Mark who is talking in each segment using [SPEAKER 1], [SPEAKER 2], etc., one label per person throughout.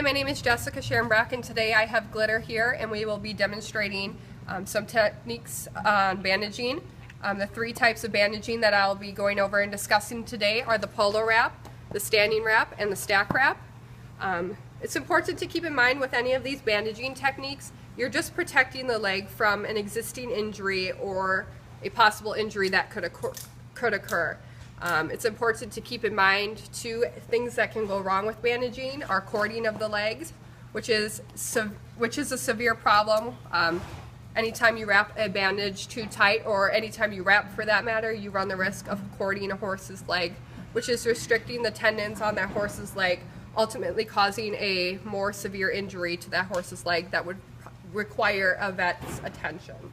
[SPEAKER 1] Hi, my name is Jessica Sharonbrock, and today I have glitter here, and we will be demonstrating some techniques on bandaging. The three types of bandaging that I'll be going over and discussing today are the polo wrap, the standing wrap, and the stack wrap. It's important to keep in mind with any of these bandaging techniques, you're just protecting the leg from an existing injury or a possible injury that could occur. It's important to keep in mind two things that can go wrong with bandaging are cording of the legs, which is a severe problem. Anytime you wrap a bandage too tight, or anytime you wrap for that matter, you run the risk of cording a horse's leg, which is restricting the tendons on that horse's leg, ultimately causing a more severe injury to that horse's leg that would require a vet's attention.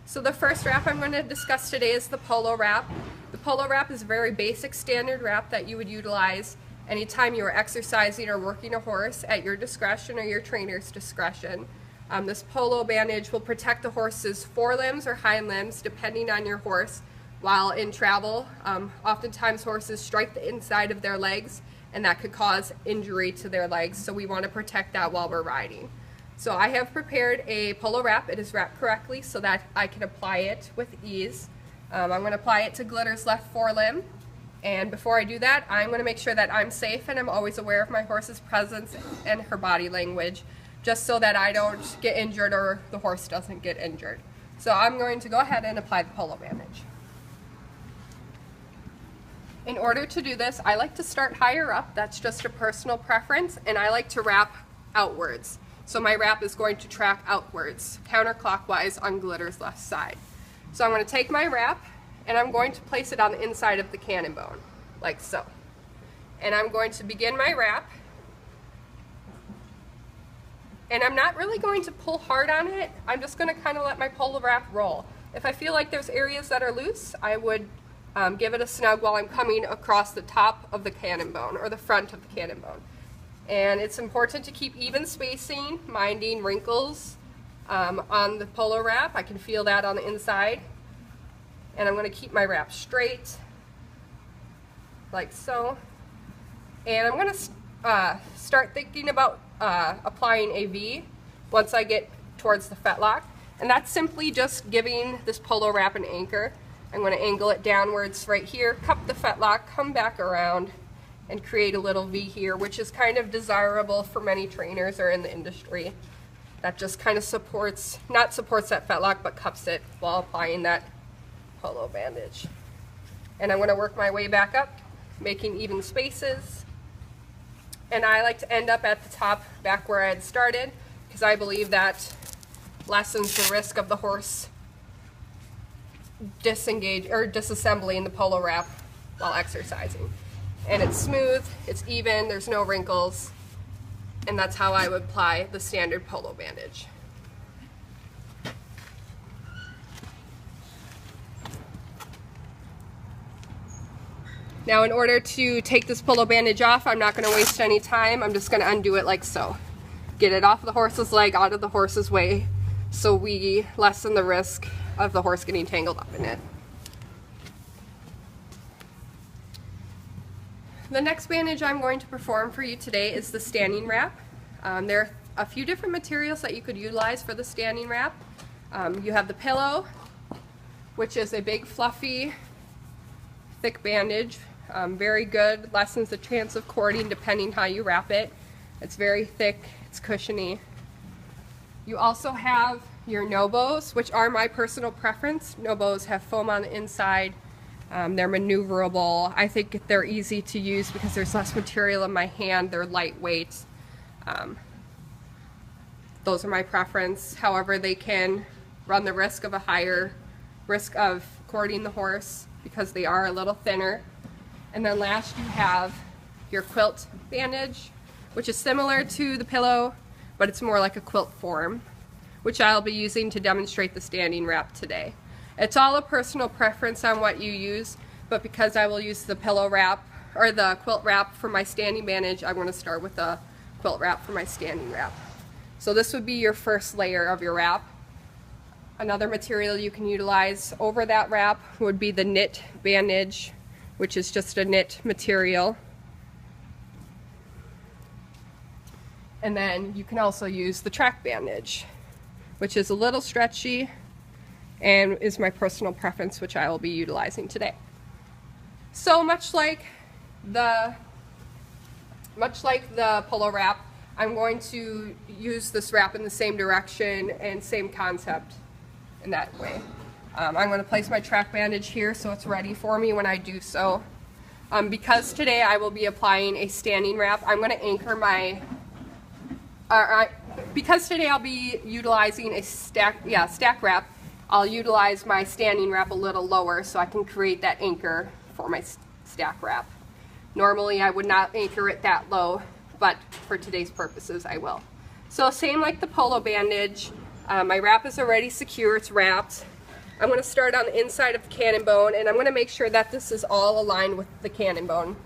[SPEAKER 1] So the first wrap I'm going to discuss today is the polo wrap. The polo wrap is a very basic standard wrap that you would utilize anytime you are exercising or working a horse at your discretion or your trainer's discretion. This polo bandage will protect the horse's forelimbs or hind limbs depending on your horse while in travel. Oftentimes horses strike the inside of their legs, and that could cause injury to their legs, so we want to protect that while we're riding. So I have prepared a polo wrap. It is wrapped correctly so that I can apply it with ease. I'm going to apply it to Glitter's left forelimb, and before I do that, I'm going to make sure that I'm safe and I'm always aware of my horse's presence and her body language, just so that I don't get injured or the horse doesn't get injured. So I'm going to go ahead and apply the polo bandage. In order to do this, I like to start higher up. That's just a personal preference, and I like to wrap outwards. So my wrap is going to track outwards, counterclockwise on Glitter's left side. So I'm going to take my wrap and I'm going to place it on the inside of the cannon bone, like so. And I'm going to begin my wrap. And I'm not really going to pull hard on it. I'm just going to kind of let my polo wrap roll. If I feel like there's areas that are loose, I would give it a snug while I'm coming across the top of the cannon bone or the front of the cannon bone. And it's important to keep even spacing, minding wrinkles on the polo wrap. I can feel that on the inside. And I'm going to keep my wrap straight, like so. And I'm going to start thinking about applying a V once I get towards the fetlock. And that's simply just giving this polo wrap an anchor. I'm going to angle it downwards right here, cup the fetlock, come back around, and create a little V here, which is kind of desirable for many trainers or in the industry. That just kind of not supports that fetlock, but cups it while applying that polo bandage. And I'm going to work my way back up, making even spaces. And I like to end up at the top, back where I had started, because I believe that lessens the risk of the horse disassembling the polo wrap while exercising. And it's smooth, it's even, there's no wrinkles, and that's how I would apply the standard polo bandage. Now in order to take this polo bandage off, I'm not going to waste any time. I'm just going to undo it like so. Get it off the horse's leg, out of the horse's way, so we lessen the risk of the horse getting tangled up in it. The next bandage I'm going to perform for you today is the standing wrap. There are a few different materials that you could utilize for the standing wrap. You have the pillow, which is a big fluffy thick bandage. Very good, lessens the chance of cording depending how you wrap it. It's very thick, it's cushiony. You also have your no-bows, which are my personal preference. No-bows have foam on the inside. They're maneuverable. I think they're easy to use because there's less material in my hand. They're lightweight. Those are my preference. However, they can run the risk of a higher risk of cording the horse because they are a little thinner. And then last you have your quilt bandage, which is similar to the pillow, but it's more like a quilt form, which I'll be using to demonstrate the standing wrap today. It's all a personal preference on what you use, but because I will use the pillow wrap or the quilt wrap for my standing bandage, I'm going to start with the quilt wrap for my standing wrap. So this would be your first layer of your wrap. Another material you can utilize over that wrap would be the knit bandage, which is just a knit material. And then you can also use the track bandage, which is a little stretchy and is my personal preference, which I will be utilizing today. So much like the polo wrap, I'm going to use this wrap in the same direction and same concept in that way. I'm going to place my track bandage here so it's ready for me when I do so. Because today I will be applying a standing wrap, I'm going to anchor my, because today I'll be utilizing a stack wrap, I'll utilize my standing wrap a little lower so I can create that anchor for my stack wrap. Normally I would not anchor it that low, but for today's purposes I will. So same like the polo bandage, my wrap is already secure, it's wrapped. I'm going to start on the inside of the cannon bone, and I'm going to make sure that this is all aligned with the cannon bone.